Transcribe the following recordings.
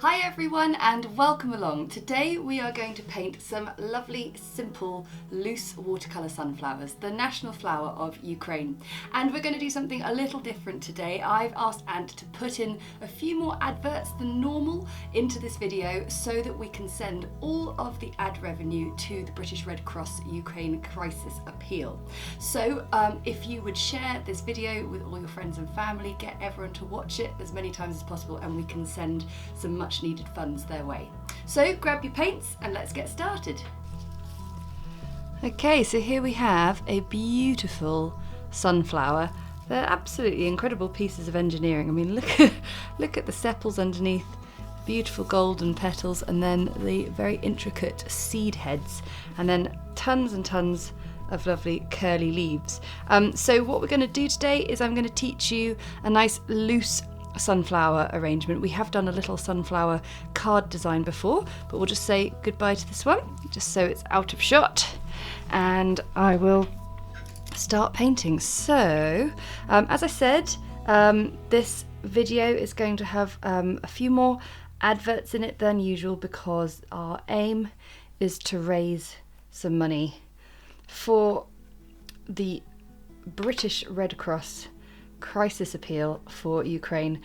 Hi everyone and welcome along. Today we are going to paint some lovely, simple, loose watercolour sunflowers, the national flower of Ukraine. And we're going to do something a little different today. I've asked Ant to put in a few more adverts than normal into this video so that we can send all of the ad revenue to the British Red Cross Ukraine Crisis Appeal. So if you would share this video with all your friends and family, get everyone to watch it as many times as possible, and we can send some much needed funds their way. So grab your paints and let's get started. Okay, so here we have a beautiful sunflower. They're absolutely incredible pieces of engineering. I mean, look at the sepals underneath, beautiful golden petals, and then the very intricate seed heads, and then tons and tons of lovely curly leaves. So what we're going to do today is I'm going to teach you a nice loose sunflower arrangement. We have done a little sunflower card design before, but we'll just say goodbye to this one just so it's out of shot, and I will start painting. So as I said, this video is going to have a few more adverts in it than usual because our aim is to raise some money for the British Red Cross crisis appeal for Ukraine.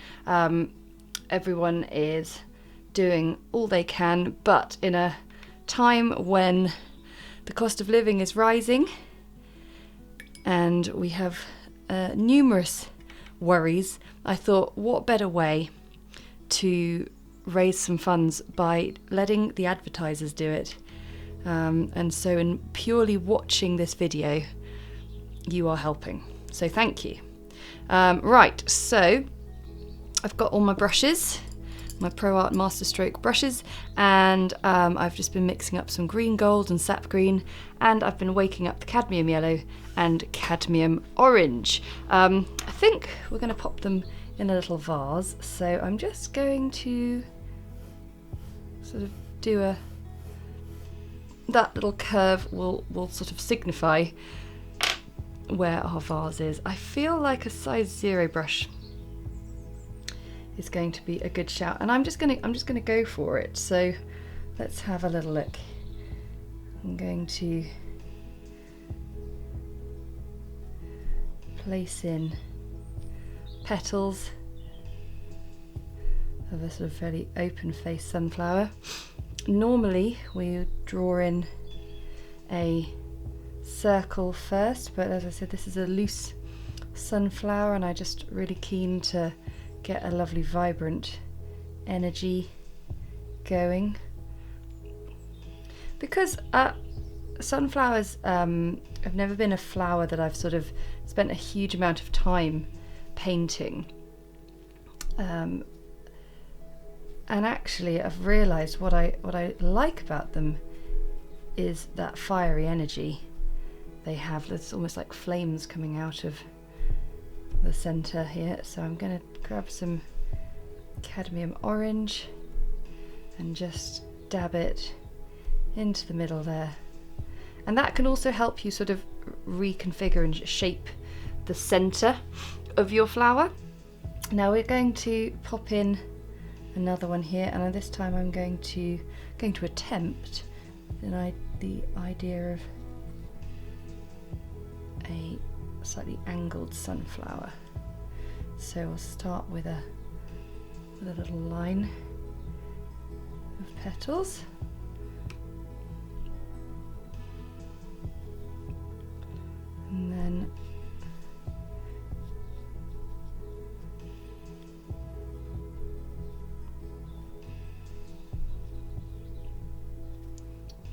Everyone is doing all they can, but in a time when the cost of living is rising and we have numerous worries, I thought what better way to raise some funds by letting the advertisers do it. And so in purely watching this video, you are helping. So thank you. Right, so I've got all my brushes, my Pro Art Master Stroke brushes, and I've just been mixing up some green gold and sap green, and I've been waking up the cadmium yellow and cadmium orange. I think we're going to pop them in a little vase, so I'm just going to sort of do that little curve will sort of signify where our vase is. I feel like a size 0 brush is going to be a good shout, and I'm just gonna go for it. So let's have a little look. I'm going to place in petals of a sort of fairly open-faced sunflower. Normally we draw in a circle first, but as I said, this is a loose sunflower and I'm just really keen to get a lovely vibrant energy going, because sunflowers have never been a flower that I've sort of spent a huge amount of time painting, and actually I've realized what I like about them is that fiery energy they have. There's almost like flames coming out of the center here. So I'm going to grab some cadmium orange and just dab it into the middle there, and that can also help you sort of reconfigure and shape the center of your flower. Now we're going to pop in another one here, and this time I'm going to attempt the idea of a slightly angled sunflower. So we'll start with a little line of petals, and then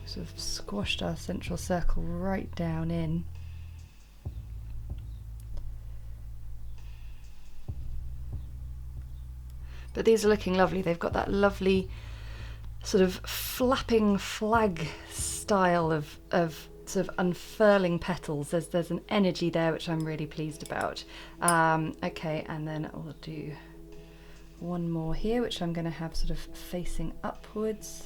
sort of squashed our central circle right down in. But these are looking lovely. They've got that lovely sort of flapping flag style of sort of unfurling petals. There's an energy there which I'm really pleased about. Okay, and then we'll do one more here, which I'm going to have sort of facing upwards.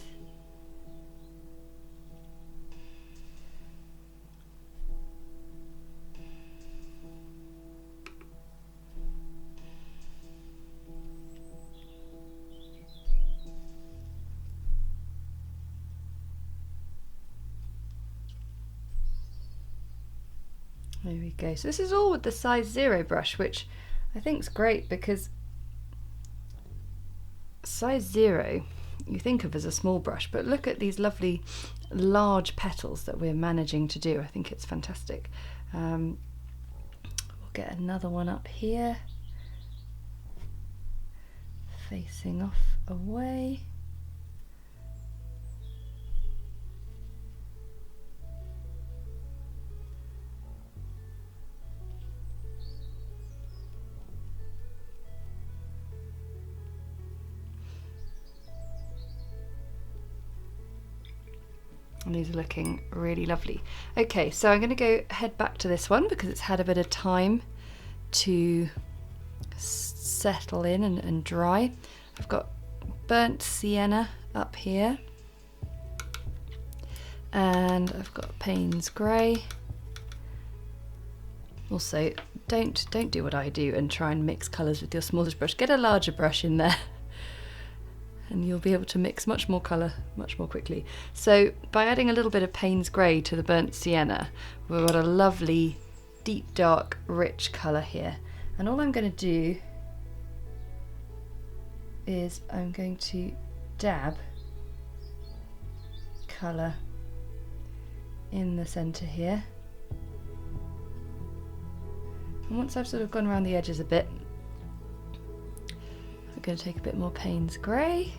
There we go. So this is all with the size 0 brush, which I think is great because size 0 you think of as a small brush, but look at these lovely large petals that we're managing to do. I think it's fantastic. We'll get another one up here, facing off away. And these are looking really lovely. Okay, so I'm going to head back to this one because it's had a bit of time to settle in and dry. I've got burnt sienna up here, and I've got Paynes grey. Also, don't do what I do and try and mix colours with your smallest brush. Get a larger brush in there, and you'll be able to mix much more colour much more quickly. So by adding a little bit of Paynes grey to the burnt sienna, we've got a lovely deep dark rich colour here. And all I'm going to do is I'm going to dab colour in the centre here. And once I've sort of gone around the edges a bit, I'm going to take a bit more Paynes grey,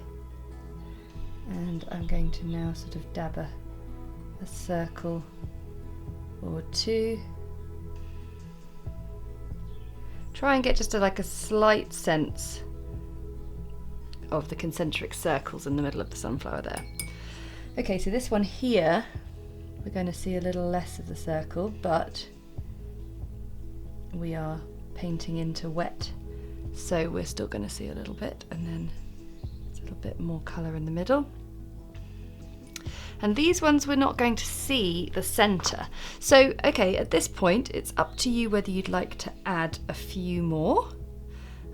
and I'm going to now sort of dab a circle or two. Try and get just like a slight sense of the concentric circles in the middle of the sunflower there. Okay, so this one here, we're going to see a little less of the circle, but we are painting into wet, so we're still going to see a little bit, and then a little bit more colour in the middle. And these ones we're not going to see the centre. So, okay, at this point it's up to you whether you'd like to add a few more.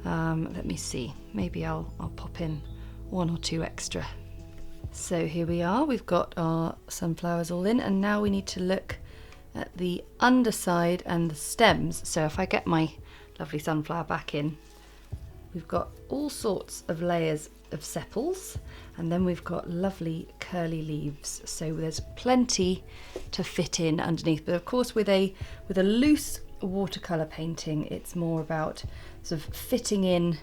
Let me see, maybe I'll pop in 1 or 2 extra. So here we are, we've got our sunflowers all in, and now we need to look at the underside and the stems. So if I get my lovely sunflower back in, we've got all sorts of layers of sepals, and then we've got lovely curly leaves, so there's plenty to fit in underneath. But of course with a loose watercolour painting, it's more about sort of fitting in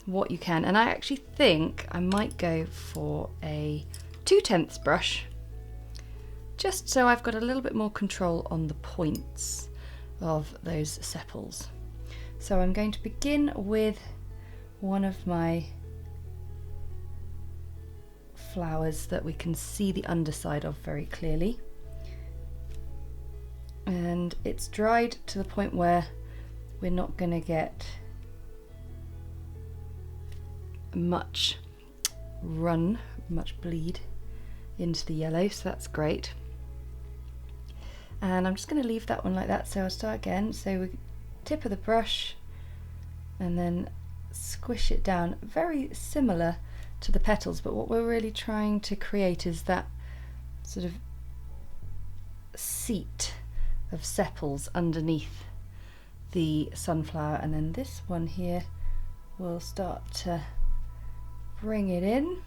what you can. And I actually think I might go for a 2/10 brush, just so I've got a little bit more control on the points of those sepals. So I'm going to begin with one of my flowers that we can see the underside of very clearly, and it's dried to the point where we're not going to get much bleed into the yellow, so that's great. And I'm just going to leave that one like that. So I'll start again, so we tip of the brush and then squish it down, very similar to the petals, but what we're really trying to create is that sort of seat of sepals underneath the sunflower. And then this one here will start to bring it in.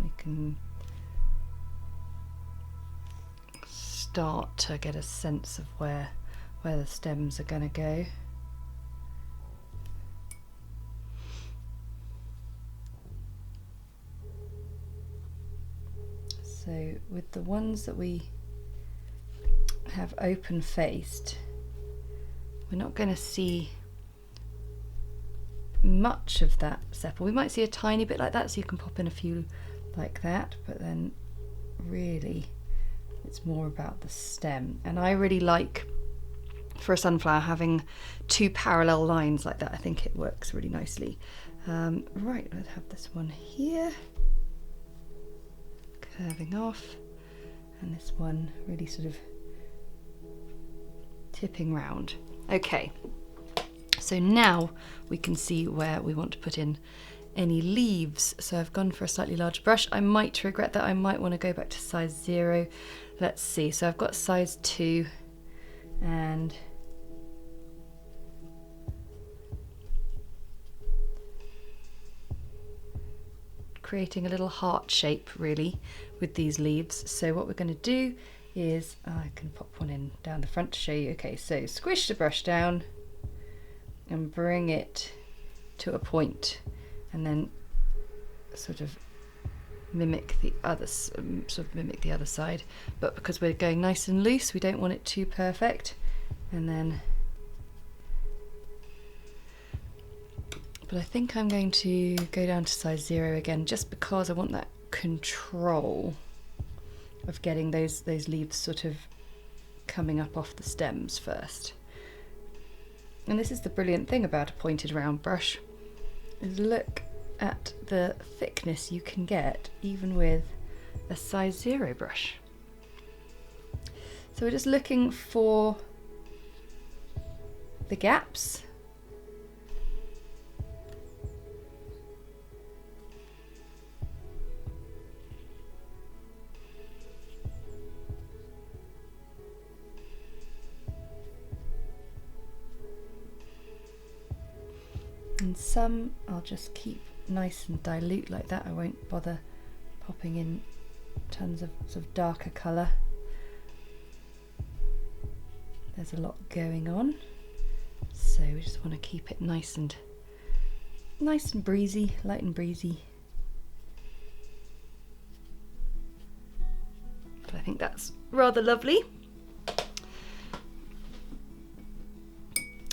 We can start to get a sense of where the stems are going to go. So with the ones that we have open faced, we're not going to see much of that sepal. We might see a tiny bit like that, so you can pop in a few like that, but then really it's more about the stem. And I really like, for a sunflower, having 2 parallel lines like that. I think it works really nicely. Right, let's have this one here curving off, and this one really sort of tipping round. Okay, so now we can see where we want to put in any leaves, so I've gone for a slightly larger brush. I might regret that. I might want to go back to size 0. Let's see. So I've got size 2 and creating a little heart shape really with these leaves. So what we're going to do is, I can pop one in down the front to show you. Okay, so squish the brush down and bring it to a point, and then sort of mimic the other side. But because we're going nice and loose, we don't want it too perfect. And then, but I think I'm going to go down to size 0 again, just because I want that control of getting those leaves sort of coming up off the stems first. And this is the brilliant thing about a pointed round brush, is look at the thickness you can get even with a size 0 brush. So we're just looking for the gaps. And some I'll just keep nice and dilute like that. I won't bother popping in tons of sort of darker colour. There's a lot going on, so we just want to keep it nice and breezy, light and breezy. But I think that's rather lovely.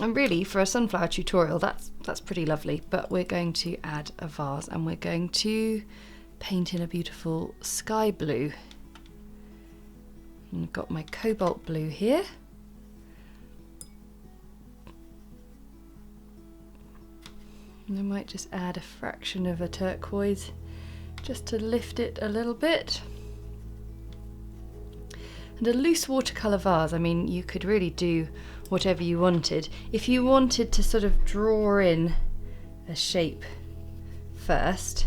And really, for a sunflower tutorial, that's pretty lovely. But we're going to add a vase, and we're going to paint in a beautiful sky blue. And I've got my cobalt blue here. And I might just add a fraction of a turquoise just to lift it a little bit. And a loose watercolour vase, I mean, you could really do whatever you wanted. If you wanted to sort of draw in a shape first,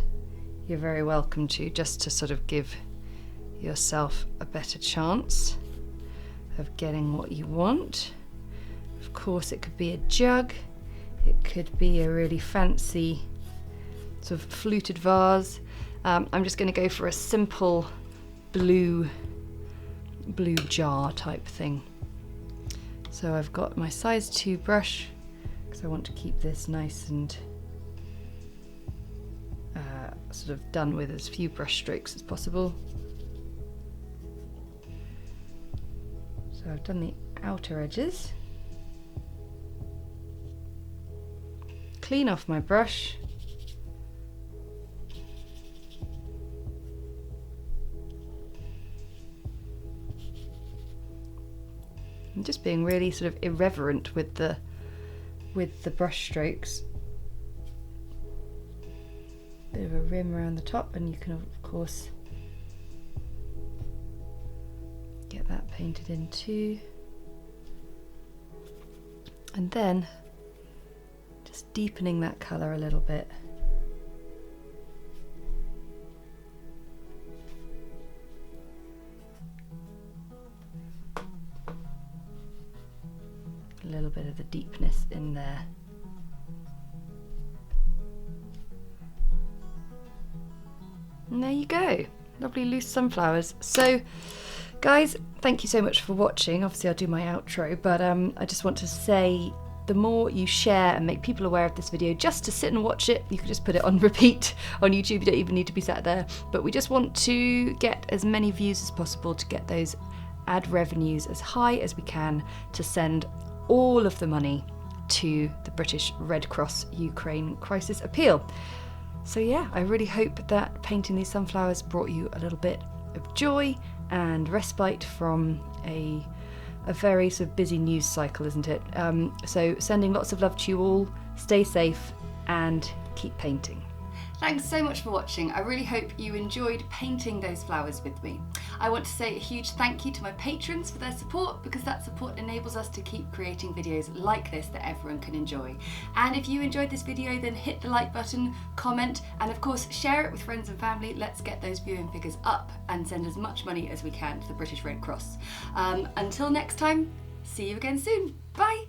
you're very welcome to, just to sort of give yourself a better chance of getting what you want. Of course, it could be a jug, it could be a really fancy sort of fluted vase. I'm just going to go for a simple blue jar type thing. So I've got my size 2 brush, because I want to keep this nice and sort of done with as few brush strokes as possible. So I've done the outer edges. Clean off my brush. I'm just being really sort of irreverent with the brush strokes. Bit of a rim around the top, and you can of course get that painted in too. And then just deepening that colour a little bit. A little bit of the deepness in there. And there you go, lovely loose sunflowers. So guys, thank you so much for watching. Obviously I'll do my outro, but I just want to say, the more you share and make people aware of this video, just to sit and watch it, you can just put it on repeat on YouTube, you don't even need to be sat there. But we just want to get as many views as possible to get those ad revenues as high as we can, to send all of the money to the British Red Cross Ukraine Crisis Appeal. So yeah, I really hope that painting these sunflowers brought you a little bit of joy and respite from a very sort of busy news cycle, isn't it? So sending lots of love to you all, stay safe and keep painting. Thanks so much for watching. I really hope you enjoyed painting those flowers with me. I want to say a huge thank you to my patrons for their support, because that support enables us to keep creating videos like this that everyone can enjoy. And if you enjoyed this video, then hit the like button, comment, and of course share it with friends and family. Let's get those viewing figures up and send as much money as we can to the British Red Cross. Until next time, see you again soon. Bye!